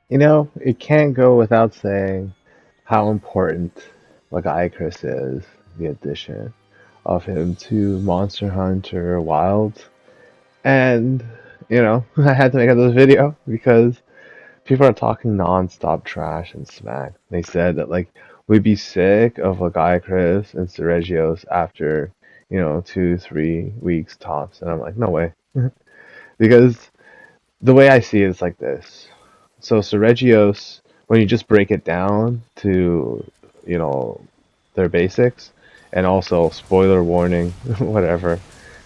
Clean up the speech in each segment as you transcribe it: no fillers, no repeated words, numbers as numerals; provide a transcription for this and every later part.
It can't go without saying how important Lagiacrus is, the addition of him to Monster Hunter Wilds. And, I had to make this video because people are talking non-stop trash and smack. They said that, like, we'd be sick of Lagiacrus and Seregios after, 2, 3 weeks tops. And I'm like, no way. Because the way I see it is like this. So Seregios, when you just break it down to, you know, their basics, and also spoiler warning, whatever.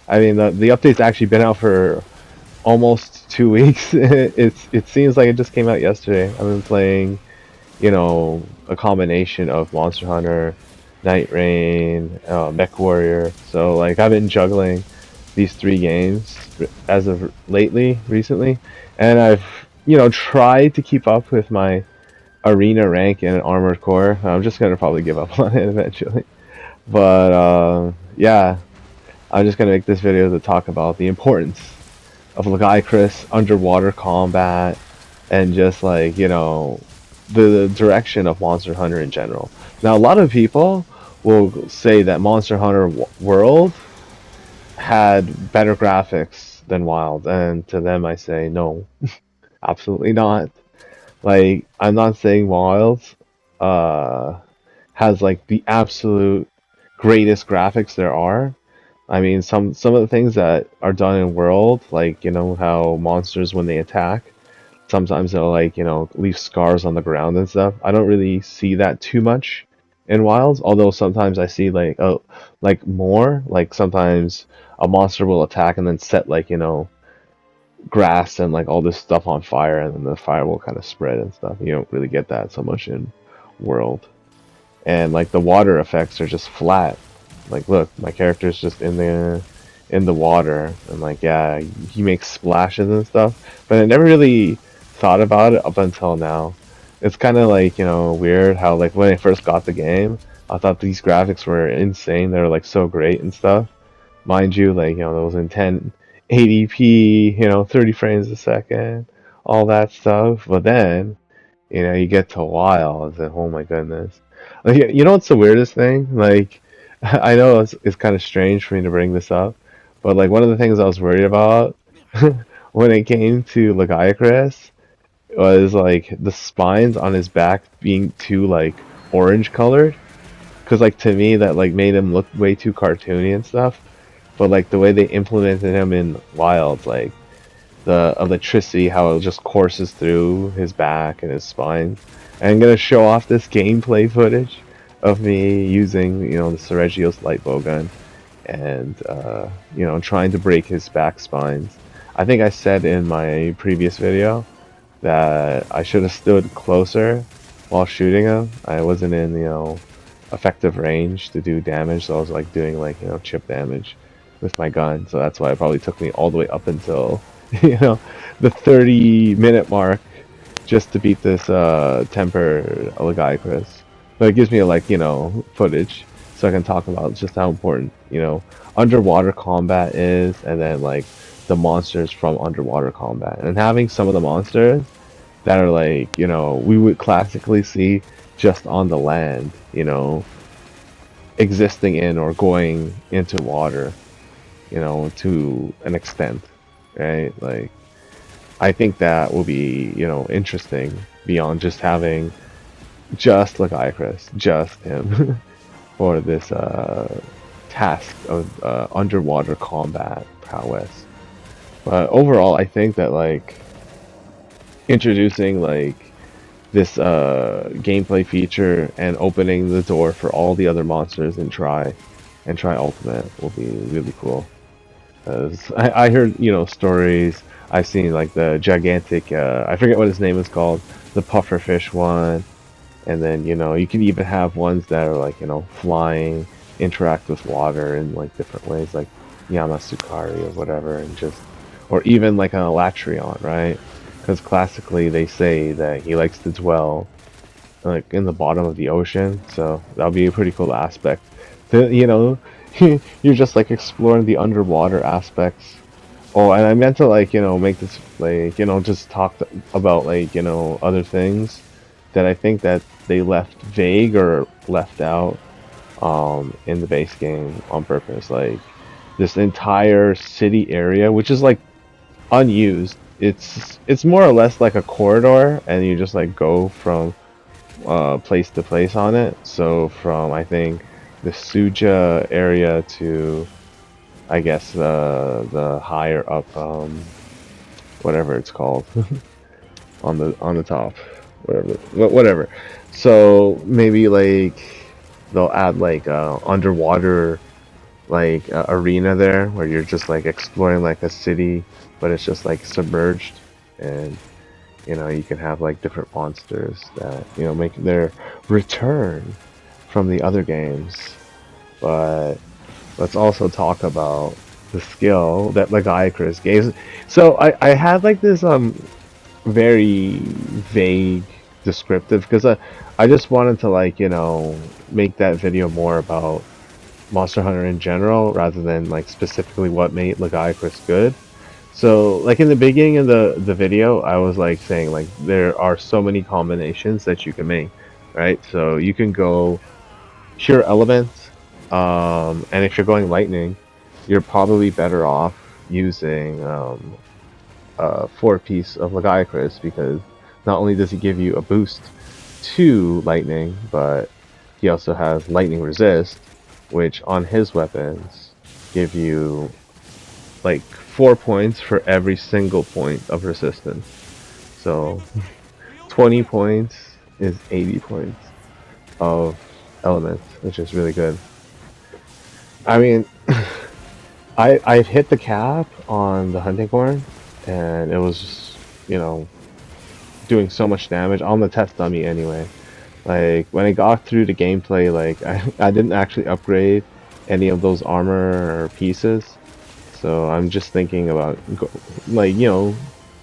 I mean, the update's actually been out for almost 2 weeks. It seems like it just came out yesterday. I've been playing, a combination of Monster Hunter, Night Rain, Mech Warrior. So like I've been juggling these three games as of recently, and I've tried to keep up with my arena rank in an armored core. I'm just gonna probably give up on it eventually. But yeah, I'm just gonna make this video to talk about the importance of Lagiacrus underwater combat and just like the direction of Monster Hunter in general. Now, a lot of people will say that Monster Hunter World had better graphics than Wild, and to them I say no, absolutely not. Like, I'm not saying Wild uh, has like the absolute greatest graphics there are. I mean, some of the things that are done in World, like how monsters when they attack, sometimes they'll like leave scars on the ground and stuff. I don't really see that too much in Wilds, although sometimes I see like like more like sometimes a monster will attack and then set like grass and like all this stuff on fire, and then the fire will kind of spread and stuff. You don't really get that so much in World. And like the water effects are just flat. Like, look, my character's just in the water, and like, yeah, he makes splashes and stuff. But I never really thought about it up until now. It's kind of like weird how like when I first got the game, I thought these graphics were insane. They were like so great and stuff. Mind you, like those in 1080p, 30 frames a second, all that stuff. But then you get to Wild, and oh my goodness. Like, what's the weirdest thing? Like, I know it's kind of strange for me to bring this up, but like one of the things I was worried about when it came to Lagiacrus was like the spines on his back being too like orange colored. Because like to me that like made him look way too cartoony and stuff. But like the way they implemented him in Wild, like the electricity, how it just courses through his back and his spine. And I'm gonna show off this gameplay footage of me using, the Seregios light bowgun and trying to break his back spines. I think I said in my previous video that I should have stood closer while shooting him. I wasn't in, effective range to do damage, so I was like doing like, chip damage with my gun. So that's why it probably took me all the way up until the 30-minute mark just to beat this tempered Lagiacrus. But it gives me like, footage so I can talk about just how important, underwater combat is, and then like the monsters from underwater combat. And having some of the monsters that are like, we would classically see just on the land, existing in or going into water, to an extent, right? Like, I think that will be, interesting beyond just having just Lagiacrus, just him, for this task of underwater combat prowess. But overall, I think that like introducing like this gameplay feature and opening the door for all the other monsters and try Ultimate will be really cool. 'Cause I heard, stories. I've seen like the gigantic, I forget what his name is called, the pufferfish one, and then you can even have ones that are like flying, interact with water in like different ways, like Yamasukari or whatever, and just or even like an Elatrion, right? Because classically they say that he likes to dwell like in the bottom of the ocean, so that'll be a pretty cool aspect. You're just like exploring the underwater aspects Oh, and I meant to like make this like just talk about like other things that I think that they left vague or left out in the base game on purpose. Like this entire city area, which is like unused. It's more or less like a corridor, and you just like go from place to place on it. So from I think the Suja area to I guess the higher up whatever it's called on the top, whatever. So maybe like they'll add like underwater like arena there where you're just like exploring like a city, but it's just like submerged, and you can have like different monsters that make their return from the other games. But let's also talk about the skill that Lagiacrus gave. So I had like this very vague descriptive because I just wanted to like make that video more about Monster Hunter in general rather than like specifically what made Lagiacrus good. So like in the beginning of the video, I was like saying like there are so many combinations that you can make, right? So you can go pure element, and if you're going lightning, you're probably better off using four piece of Lagiacrus because not only does he give you a boost to lightning, but he also has lightning resist, which on his weapons give you like 4 points for every single point of resistance. So 20 points is 80 points of elements, which is really good. I mean, I've hit the cap on the hunting horn, and it was just, doing so much damage on the test dummy anyway. Like when I got through the gameplay, like I didn't actually upgrade any of those armor pieces, so I'm just thinking about like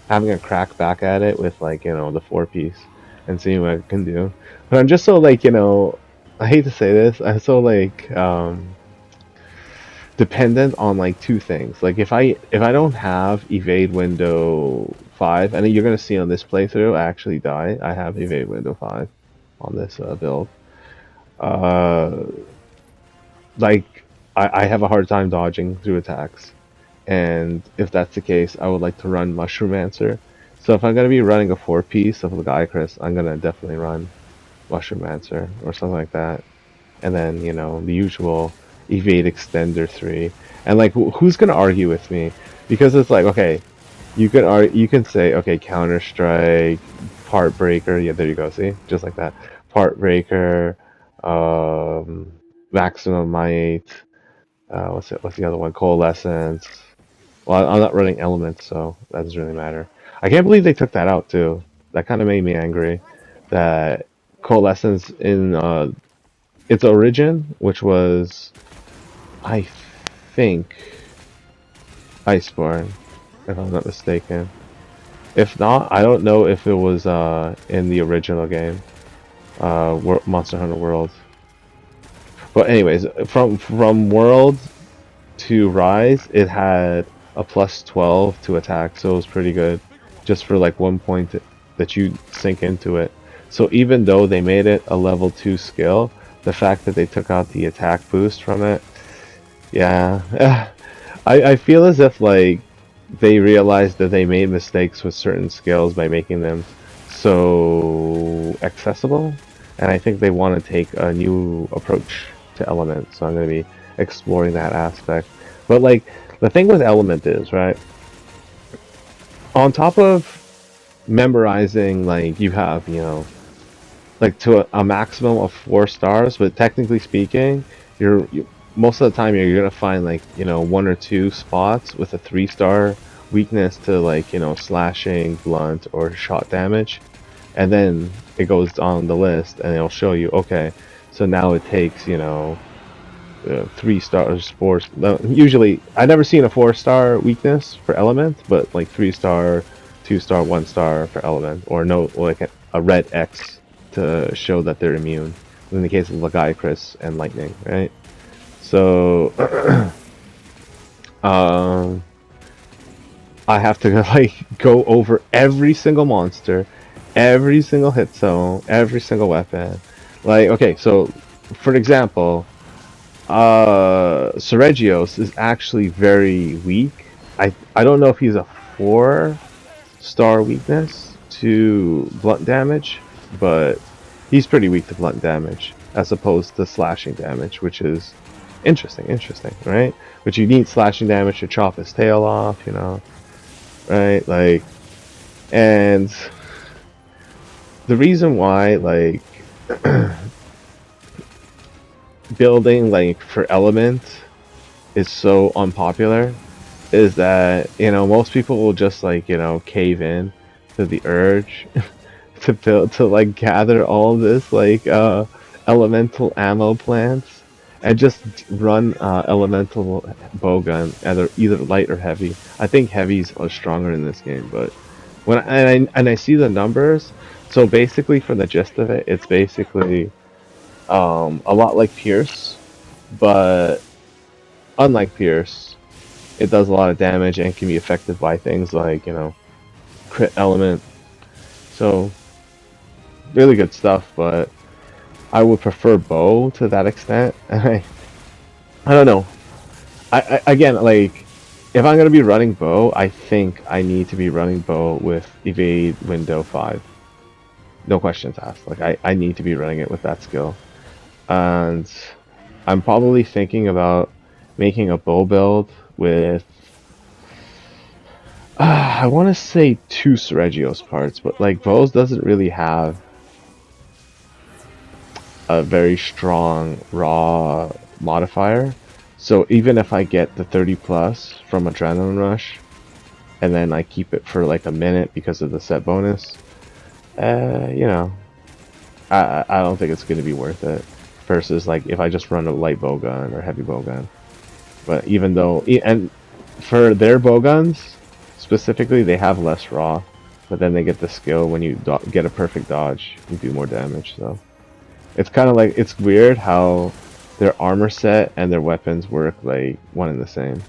having a crack back at it with like the four piece and seeing what I can do. But I'm just so like I hate to say this, I'm so like dependent on like two things. Like if I don't have evade window 5, and you're gonna see on this playthrough, I actually die. I have evade window 5 on this build. Uh, like I have a hard time dodging through attacks, and if that's the case, I would like to run Mushroomancer. So if I'm gonna be running a 4 piece of Lagiacrus, I'm gonna definitely run Mushroomancer or something like that, and then the usual evade extender 3. And like who's gonna argue with me? Because it's like, okay, you can say, okay, Counter Strike, Part Breaker, yeah, there you go, see, just like that, Part Breaker, um Maximum Might, what's the other one, Coalescence. Well, I'm not running Elements, so that doesn't really matter. I can't believe they took that out too. That kind of made me angry that Coalescence in its origin, which was, I think, Iceborne, if I'm not mistaken. If not, I don't know if it was in the original game, Monster Hunter World. But anyways, from World to Rise, it had a plus 12 to attack, so it was pretty good, just for like 1 point that you sink into it. So even though they made it a level 2 skill, the fact that they took out the attack boost from it, yeah, I feel as if like they realized that they made mistakes with certain skills by making them so accessible, and I think they want to take a new approach to Element. So I'm going to be exploring that aspect. But like the thing with Element is, right, on top of memorizing, like you have like to a maximum of 4 stars, but technically speaking, most of the time you're gonna find like 1 or 2 spots with a 3-star weakness to like slashing, blunt, or shot damage, and then it goes on the list and it'll show you, okay, so now it takes 3 stars, 4. Usually, I never seen a 4-star weakness for element, but like 3-star, 2-star, 1-star for element, or no, like a red X to show that they're immune. In the case of Lagiacrus and lightning, right? So, um, I have to like go over every single monster, every single hit zone, every single weapon. Like, okay, so for example, Seregios is actually very weak. I don't know if he's a 4-star weakness to blunt damage, but he's pretty weak to blunt damage as opposed to slashing damage, which is interesting, right? But you need slashing damage to chop his tail off, right? Like, and the reason why, like, building like for element is so unpopular is that most people will just like cave in to the urge to build to like gather all this like elemental ammo plants and just run elemental bowgun either light or heavy. I think heavies are stronger in this game, but when I see the numbers, so basically for the gist of it, it's basically a lot like Pierce, but unlike Pierce, it does a lot of damage and can be affected by things like crit element. So really good stuff, but I would prefer bow to that extent. I don't know. Again, like, if I'm gonna be running bow, I think I need to be running bow with evade window 5. No questions asked. Like, I need to be running it with that skill. And I'm probably thinking about making a bow build with I want to say 2 Seregios parts, but like bows doesn't really have a very strong raw modifier. So even if I get the 30 plus from Adrenaline Rush, and then I keep it for like a minute because of the set bonus, you know, I don't think it's going to be worth it. Versus like if I just run a light bowgun or heavy bowgun. But even though, and for their bowguns specifically, they have less raw, but then they get the skill when you get a perfect dodge, you do more damage. So it's kind of like it's weird how their armor set and their weapons work like one and the same.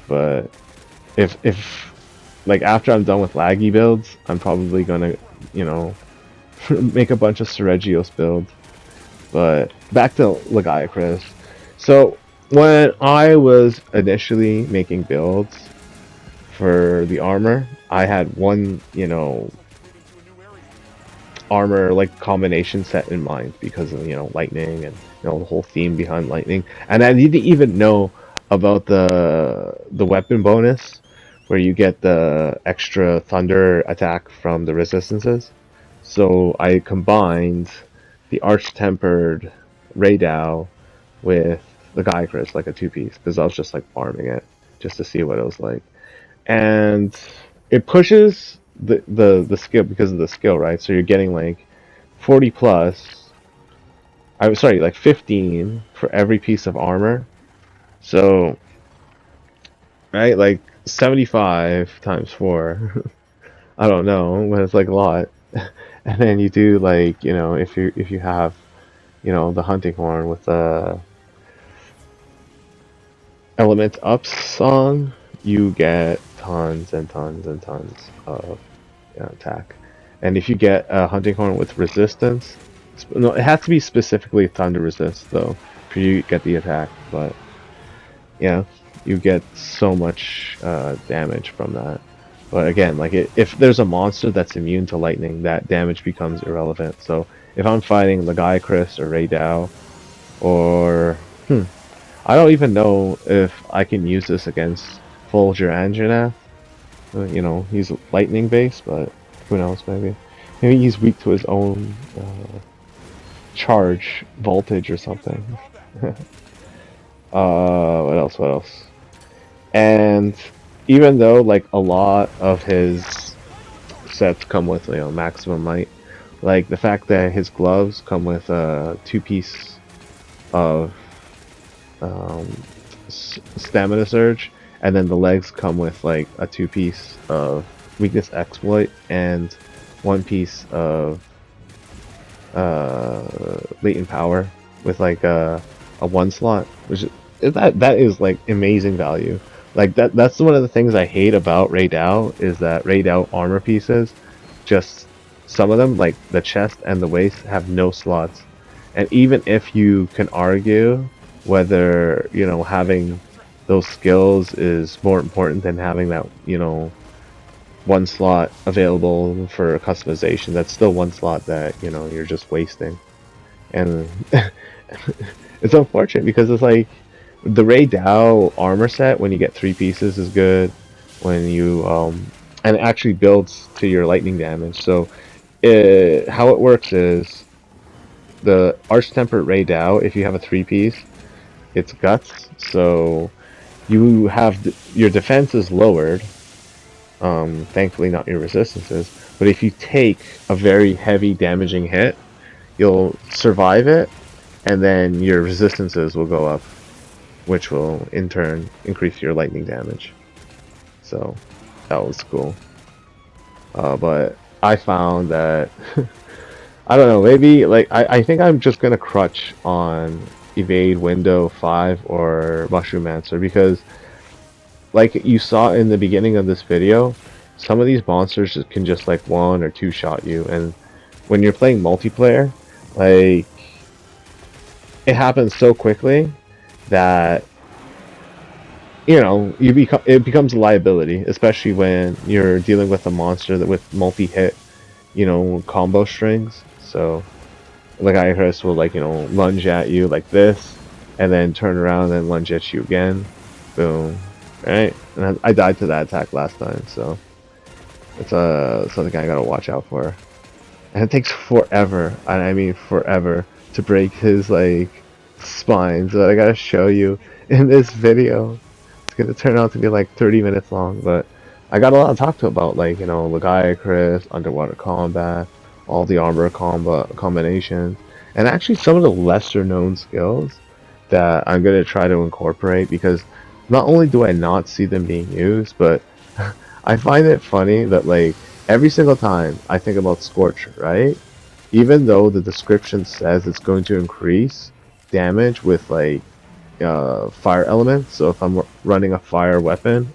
But if like after I'm done with laggy builds, I'm probably gonna make a bunch of Seregios builds. But back to Lagiacrus. So when I was initially making builds for the armor, I had one, armor like combination set in mind because of lightning and the whole theme behind lightning. And I didn't even know about the weapon bonus where you get the extra thunder attack from the resistances. So I combined the arch tempered Raydao with the Lagiacrus like a 2-piece because I was just like farming it just to see what it was like. And it pushes the skill because of the skill, right? So you're getting like 40 plus. I was sorry, like 15 for every piece of armor. So right, like 75 times 4. I don't know, but it's like a lot. And then you do like if you have the hunting horn with the element up song, you get tons and tons and tons of attack. And if you get a hunting horn with resistance, no, it has to be specifically thunder resist though for you to get the attack. But yeah, you get so much damage from that. But again, like if there's a monster that's immune to lightning, that damage becomes irrelevant. So if I'm fighting Lagiacrus or Raydao, or I don't even know if I can use this against Folger Anjanath. He's lightning based, but who knows, maybe. Maybe he's weak to his own charge voltage or something. What else? What else? And even though like a lot of his sets come with maximum might, like the fact that his gloves come with a 2-piece of stamina surge, and then the legs come with like a 2-piece of weakness exploit and 1 piece of latent power with like a 1 slot, which is, that is like amazing value Like that's one of the things I hate about Raid Out is that Raid Out armor pieces, just some of them, like the chest and the waist, have no slots. And even if you can argue whether, having those skills is more important than having that, one slot available for customization, that's still one slot that, you're just wasting. And it's unfortunate because it's like the Ray Dow armor set when you get three pieces is good. When you and it actually builds to your lightning damage. So how it works is the Arch Tempered Ray Dow. If you have a three piece, it's guts. So you have your defense is lowered. Thankfully, not your resistances. But if you take a very heavy damaging hit, you'll survive it, and then your resistances will go up, which will in turn increase your lightning damage. So that was cool. But I found that I don't know, maybe like I think I'm just gonna crutch on Evade Window 5 or Mushroom Answer because like you saw in the beginning of this video, some of these monsters can just like one or two shot you, and when you're playing multiplayer, like it happens so quickly that it becomes a liability, especially when you're dealing with a monster that with multi-hit, combo strings. So Lagiacrus will like lunge at you like this, and then turn around and lunge at you again. Boom. Right? And I died to that attack last time, so it's something I gotta watch out for. And it takes forever, and I mean forever, to break his like spine. So I gotta show you in this video. It's gonna turn out to be like 30 minutes long, but I got a lot to talk to about, like, Lagiacrus, underwater combat, all the armor combo combinations, and actually some of the lesser known skills that I'm gonna try to incorporate because not only do I not see them being used, but I find it funny that like every single time I think about Scorch, right? Even though the description says it's going to increase damage with like fire elements. So if I'm running a fire weapon,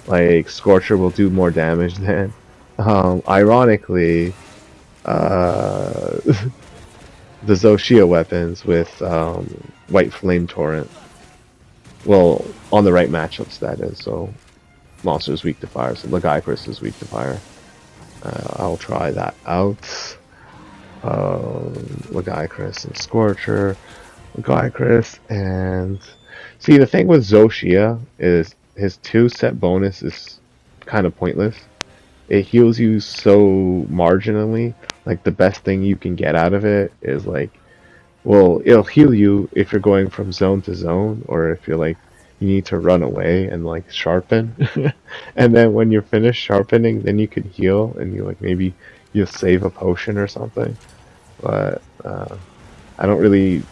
like Scorcher will do more damage than. Ironically, uh, the Zoshia weapons with White Flame Torrent. Well, on the right matchups, that is. So monster is weak to fire. So Lagiacrus is weak to fire. I'll try that out. Lagiacrus and Scorcher. Lagiacrus and see, the thing with Zoshia is his 2 set bonus is kind of pointless. It heals you so marginally. Like the best thing you can get out of it is like, well, it'll heal you if you're going from zone to zone, or if you're like you need to run away and like sharpen. And then when you're finished sharpening, then you can heal and you like maybe you'll save a potion or something. But I don't really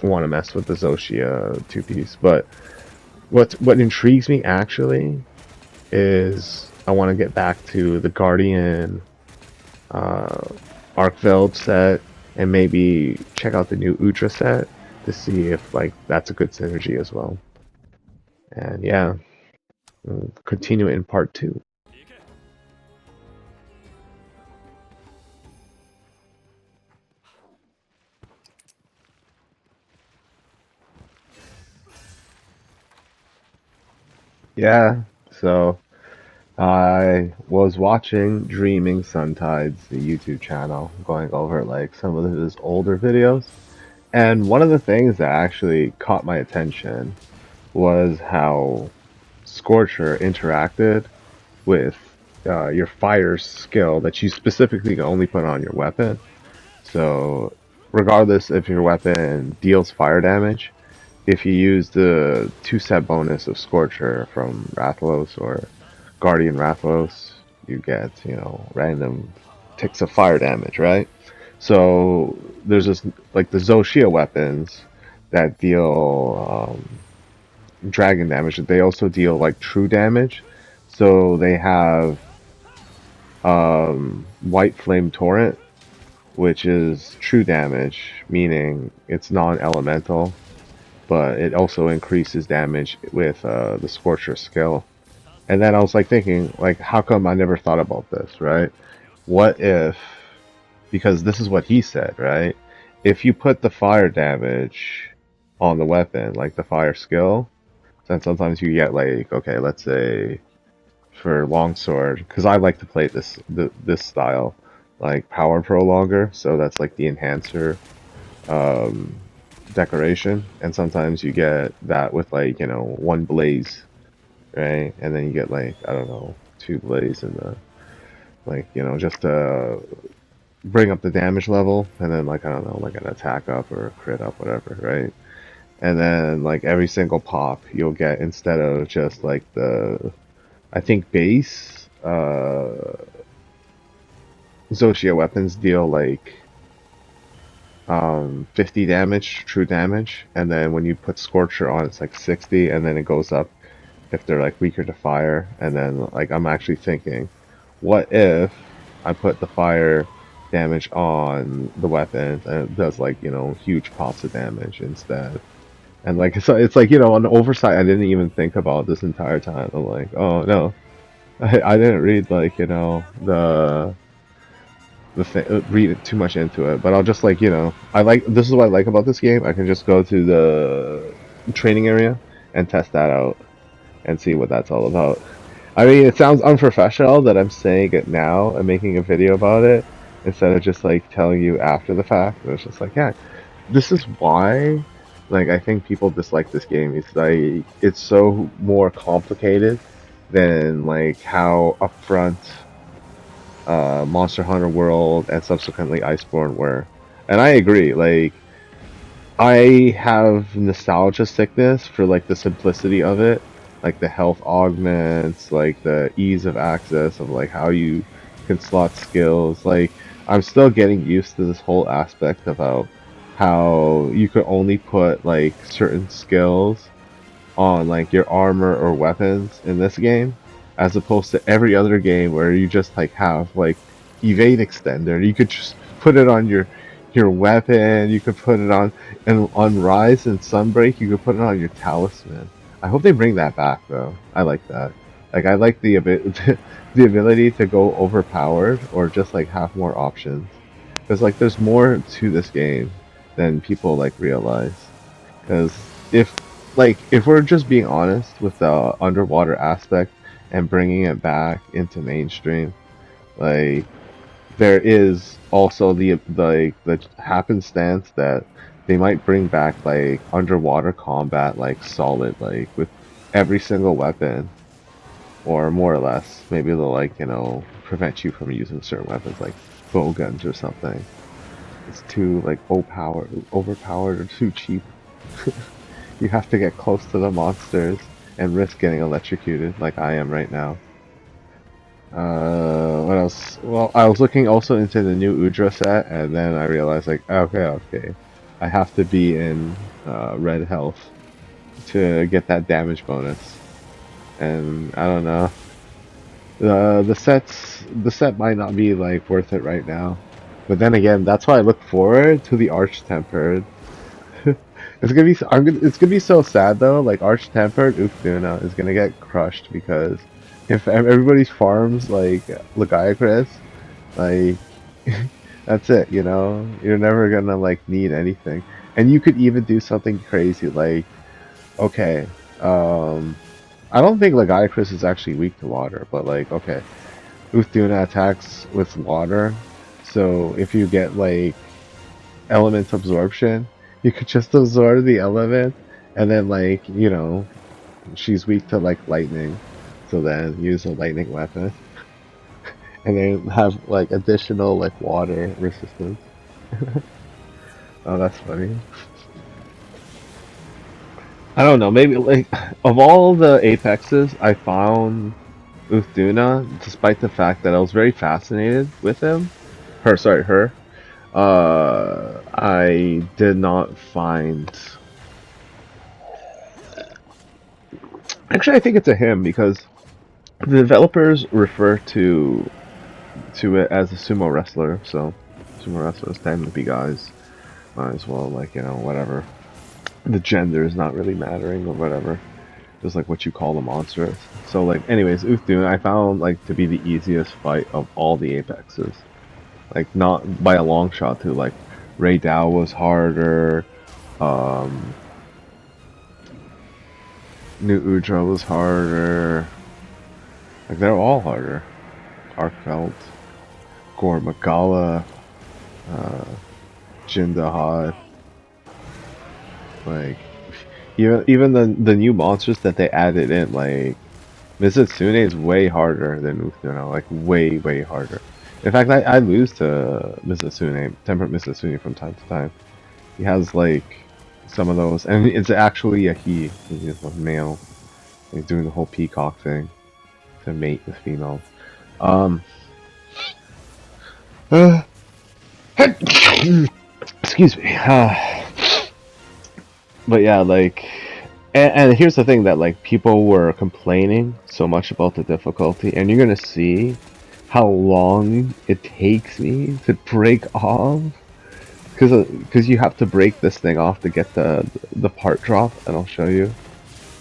want to mess with the Zoshia 2 piece. But what intrigues me actually is I want to get back to the Guardian uh, Arkveld set and maybe check out the new Ultra set to see if like that's a good synergy as well. And yeah, we'll continue in part 2. Yeah, so I was watching Dreaming Suntides, the YouTube channel, going over like some of his older videos. And one of the things that actually caught my attention was how Scorcher interacted with your fire skill that you specifically can only put on your weapon. So, regardless if your weapon deals fire damage, if you use the 2 set bonus of Scorcher from Rathalos or Guardian Rathalos, you get, random ticks of fire damage, right? So there's this, like the Zoshia weapons that deal dragon damage. They also deal like true damage. So they have White Flame Torrent, which is true damage, meaning it's non-elemental. but it also increases damage with the Scorcher skill. And then I was like thinking, like, how come I never thought about this, right? What if, because this is what he said, right? If you put the fire damage on the weapon, like the fire skill, then sometimes you get like, okay, let's say for longsword, because I like to play this style, like power prolonger, so that's like the enhancer um, decoration, and sometimes you get that with like one blaze, right? And then you get like I don't know two blaze in the like just to bring up the damage level, and then like I don't know like an attack up or a crit up, whatever, right? And then like every single pop you'll get instead of just like the I think base Zoshia weapons deal like 50 damage, true damage, and then when you put Scorcher on, it's like 60, and then it goes up if they're like weaker to fire. And then like I'm actually thinking, what if I put the fire damage on the weapon and it does like huge pops of damage instead? And like so it's like on the oversight I didn't even think about this entire time. I'm like, oh no, I didn't read like read too much into it, but I'll just like I like this is what I like about this game. I can just go to the training area and test that out and see what that's all about. I mean, it sounds unprofessional that I'm saying it now and making a video about it instead of just like telling you after the fact. It's just like, yeah, this is why like I think people dislike this game. It's like it's so more complicated than like how upfront Monster Hunter World and subsequently Iceborne were. And I agree, like I have nostalgia sickness for like the simplicity of it, like the health augments, like the ease of access of like how you can slot skills. Like I'm still getting used to this whole aspect about how you could only put like certain skills on like your armor or weapons in this game, as opposed to every other game where you just like have like evade extender. You could just put it on your weapon. You could put it on and on Rise and Sunbreak. You could put it on your talisman. I hope they bring that back though. I like that. Like I like the the ability to go overpowered or just like have more options. Because like there's more to this game than people like realize. Because if we're just being honest with the underwater aspect and bringing it back into mainstream, like there is also the happenstance that they might bring back like underwater combat like solid like with every single weapon or more or less. Maybe they'll like prevent you from using certain weapons like bow guns or something. It's too like overpowered or too cheap. You have to get close to the monsters and risk getting electrocuted like I am right now. What else? Well, I was looking also into the new Udra set, and then I realized like, okay, I have to be in red health to get that damage bonus, and I don't know. The set might not be like worth it right now, but then again, that's why I look forward to the Arch Tempered. It's gonna be so sad though. Like Arch Tempered Ukduna is gonna get crushed because if everybody's farms like Lagiacrus, like that's it. You're never gonna like need anything, and you could even do something crazy like okay, I don't think Lagiacrus is actually weak to water, but like okay, Ukduna attacks with water, so if you get like element absorption, you could just absorb the element, and then like she's weak to like lightning, so then use a lightning weapon, and then have like additional like water resistance. Oh, that's funny. I don't know, maybe like of all the apexes, I found Uthduna, despite the fact that I was very fascinated with her. I did not find. Actually, I think it's a him because the developers refer to it as a sumo wrestler, so sumo wrestlers tend to be guys. Might as well, like, whatever. the gender is not really mattering or whatever. Just like what you call the monster is. So like, anyways, Uthdun I found like to be the easiest fight of all the Apexes. Like not by a long shot too. Like Ray Dow was harder. Um, New Udra was harder. Like they're all harder. Arkfeld, Gore Magala, uh, Jindahad. Like even the new monsters that they added in, like Mizutsune is way harder than Uthduna. Like way harder. In fact, I lose to Mizutsune, Temperate Mizutsune from time to time. He has like some of those, and it's actually a he. He's a male. He's doing the whole peacock thing to mate with females. Um, uh, excuse me. But yeah, like, and here's the thing that like people were complaining so much about the difficulty, and you're gonna see how long it takes me to break off, because you have to break this thing off to get the part drop, and I'll show you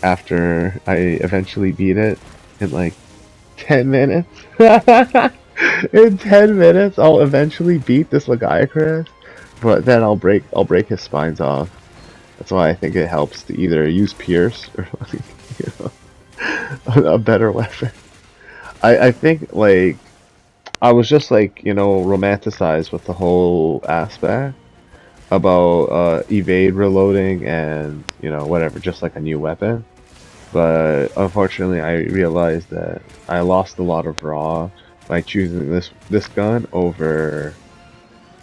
after I eventually beat it in like 10 minutes. In 10 minutes, I'll eventually beat this Lagiacrus, but then I'll break his spines off. That's why I think it helps to either use Pierce or like, you know, a better weapon. I think like I was just like, romanticized with the whole aspect about evade reloading and, whatever, just like a new weapon. But unfortunately, I realized that I lost a lot of raw by choosing this gun over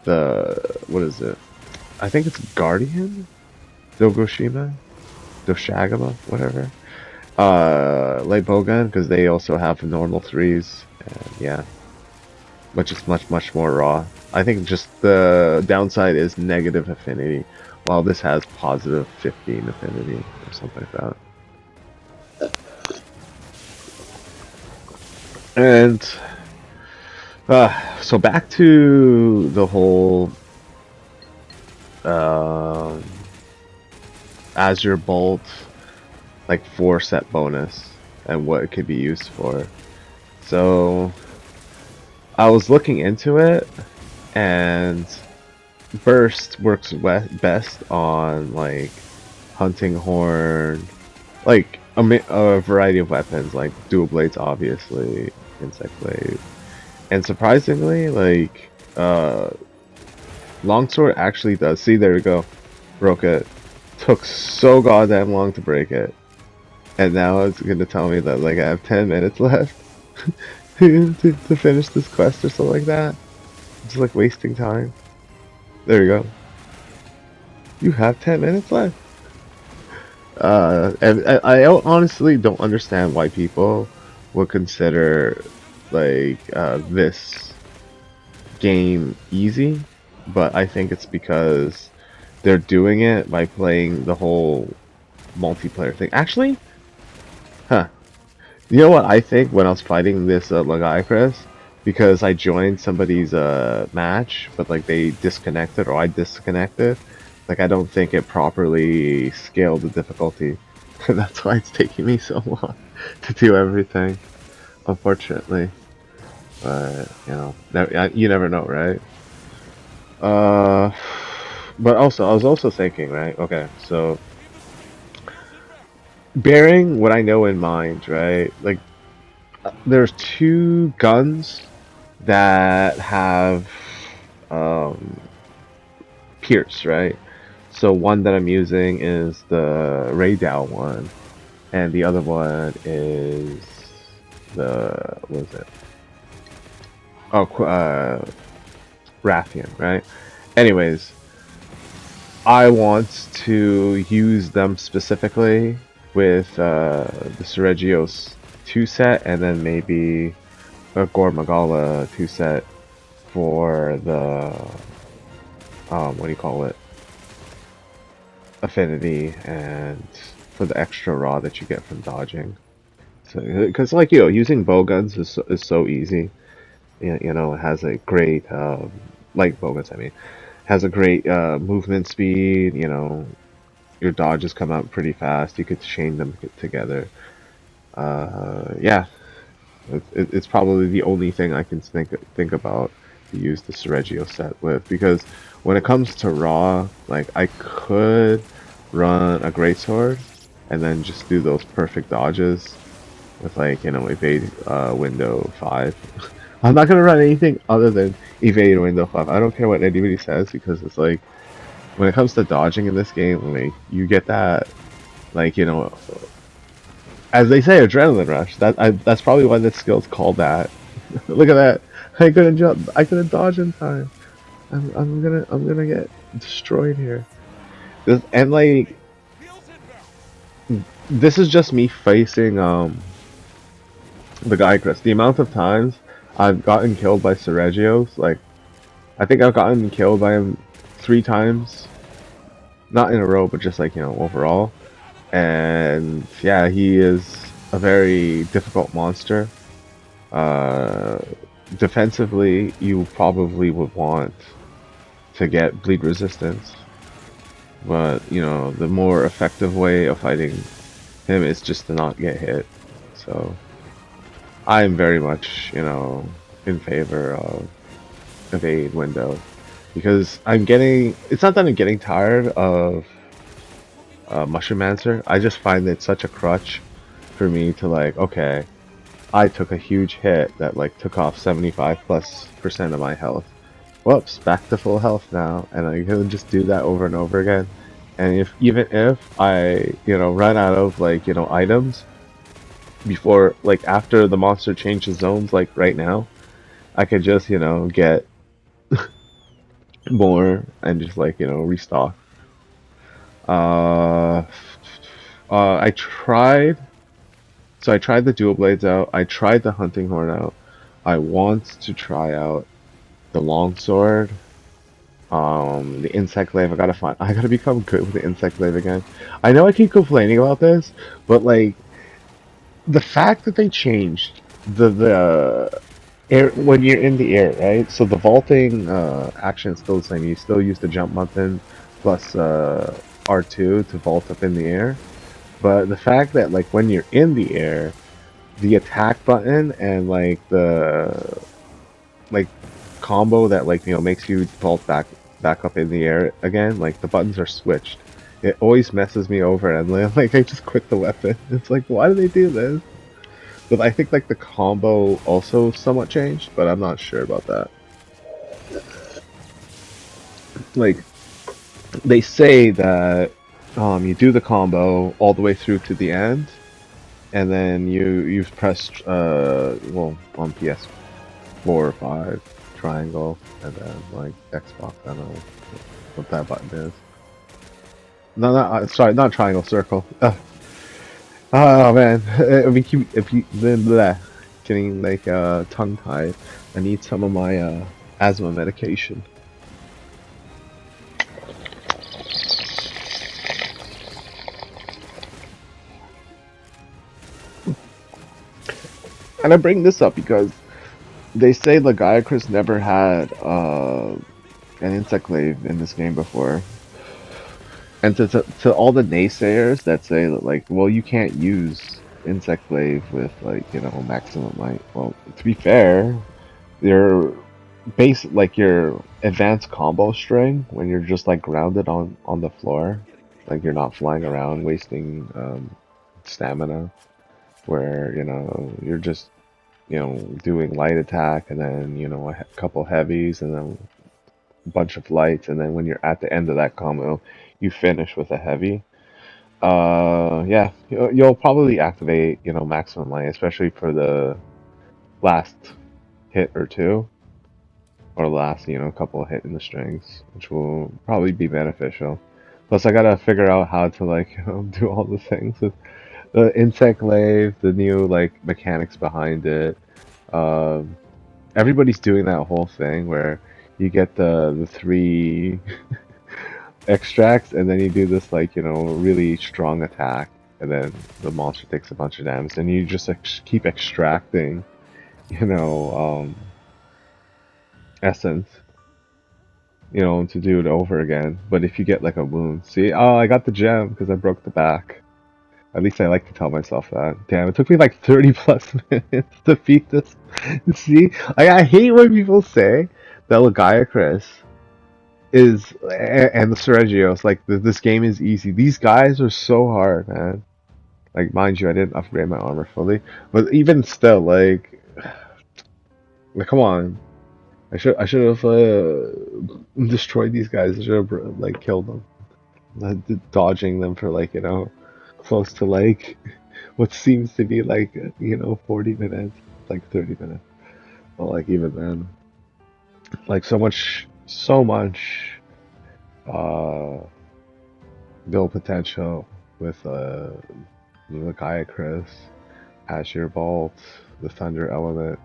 the, what is it? I think it's Guardian? Dogoshima? Doshagama? Whatever. Light bowgun, because they also have normal threes, and yeah, but just much more raw. I think just the downside is negative affinity, while this has positive 15 affinity or something like that. And so back to the whole um Azure Bolt, like 4 set bonus and what it could be used for. So I was looking into it, and burst works best on like hunting horn, like a variety of weapons, like dual blades, obviously, insect blade, and surprisingly, like longsword actually does. See, there we go, broke it. Took so goddamn long to break it, and now it's gonna tell me that like I have 10 minutes left to finish this quest or something like that. It's like wasting time. There you go. You have 10 minutes left. And I honestly don't understand why people would consider like this game easy, but I think it's because they're doing it by playing the whole multiplayer thing. Actually, huh? You know what I think when I was fighting this Lagiacrus? Because I joined somebody's match, but like they disconnected or I disconnected. Like I don't think it properly scaled the difficulty. That's why it's taking me so long to do everything, unfortunately. But you never know, right? Uh, but also I was also thinking, right? Okay, so bearing what I know in mind, right? Like there's 2 guns that have um, Pierce, right? So one that I'm using is the Raydal one, and the other one is the, what is it? Oh, Rathian, right? Anyways, I want to use them specifically with the Seregios 2 set, and then maybe a Gore Magala 2 set for the what do you call it? Affinity, and for the extra raw that you get from dodging. So, because like using bowguns is so easy. It has a great like bowguns. I mean, has a great movement speed. your dodges come out pretty fast. You could chain them together. Yeah, it's probably the only thing I can think about to use the Sergio set with, because when it comes to raw, like I could run a greatsword and then just do those perfect dodges with like evade window 5. I'm not gonna run anything other than evade window 5. I don't care what anybody says, because it's like when it comes to dodging in this game, like you get that, like as they say, adrenaline rush. That's probably why this skill's called that. Look at that! I couldn't jump. I couldn't dodge in time. I'm gonna get destroyed here. And like this is just me facing the Lagiacrus. The amount of times I've gotten killed by Sergios, like I think I've gotten killed by him 3 times, not in a row, but just like overall. And yeah, he is a very difficult monster. Uh, Defensively, you probably would want to get bleed resistance, but the more effective way of fighting him is just to not get hit. So I am very much in favor of evade window, because it's not that I'm getting tired of Mushroom Answer. I just find it such a crutch for me to like, okay, I took a huge hit that like took off 75+% of my health. Whoops, back to full health now, and I can just do that over and over again. And even if I run out of like items before, like after the monster changes zones, like right now, I could just get more and just like restock. Uh, I tried. So I tried the dual blades out. I tried the hunting horn out. I want to try out the longsword. The insect glaive. I gotta become good with the insect glaive again. I know I keep complaining about this, but like the fact that they changed the air when you're in the air, right? So the vaulting action is still the same. You still use the jump button plus R2 to vault up in the air. But the fact that like when you're in the air, the attack button and like the like combo that like makes you vault back up in the air again, like the buttons are switched. It always messes me over, and like I just quit the weapon. It's like, why do they do this? But I think like the combo also somewhat changed, but I'm not sure about that. Like they say that you do the combo all the way through to the end, and then you've pressed well, on PS4 or 5 triangle, and then like Xbox, I don't know what that button is. No, not sorry, not triangle, circle. Oh man, if you then getting like tongue tied. I need some of my asthma medication. And I bring this up because they say Lagiacrus never had an insect glaive in this game before. And to all the naysayers that say that, like, well, you can't use insect glaive with, like, maximum might. Well, to be fair, your your advanced combo string, when you're just, like, grounded on the floor, like, you're not flying around wasting stamina, where, you're just doing light attack, and then, a couple heavies, and then a bunch of lights, and then when you're at the end of that combo, you finish with a heavy. Yeah, you'll probably activate, maximum light, especially for the last hit or two, or last, couple of hit in the strings, which will probably be beneficial. Plus, I gotta figure out how to, like, do all the things with the insect glaive, the new, like, mechanics behind it. Um, Everybody's doing that whole thing where you get the 3 extracts, and then you do this, like, really strong attack, and then the monster takes a bunch of damage, and you just keep extracting, essence. to do it over again. But if you get like a wound, see, oh, I got the gem because I broke the back. At least I like to tell myself that. Damn, it took me like 30 plus minutes to beat this. See, I hate when people say that Lagiacrus and the Seregios, like this game is easy. These guys are so hard, man. Like, mind you, I didn't upgrade my armor fully, but even still, like come on. I should have destroyed these guys. I should have like killed them. Dodging them for like close to like what seems to be like 40 minutes, like 30 minutes. Well, like even then, like so much uh build potential with the Lagiacrus, Azure Bolt, the Thunder Element.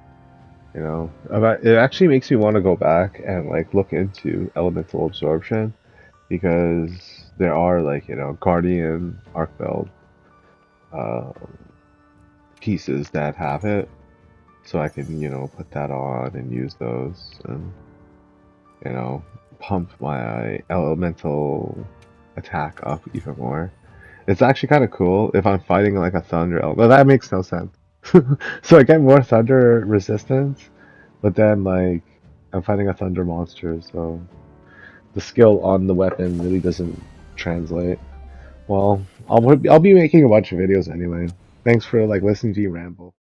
It actually makes me want to go back and like look into elemental absorption because there are like Guardian Arc Belt uh, pieces that have it, so I can put that on and use those and you know pump my elemental attack up even more. It's actually kind of cool if I'm fighting like a thunder element. Well, that makes no sense. So I get more thunder resistance, but then like I'm fighting a thunder monster, so the skill on the weapon really doesn't translate. Well, I'll be making a bunch of videos anyway. Thanks for like listening to you ramble.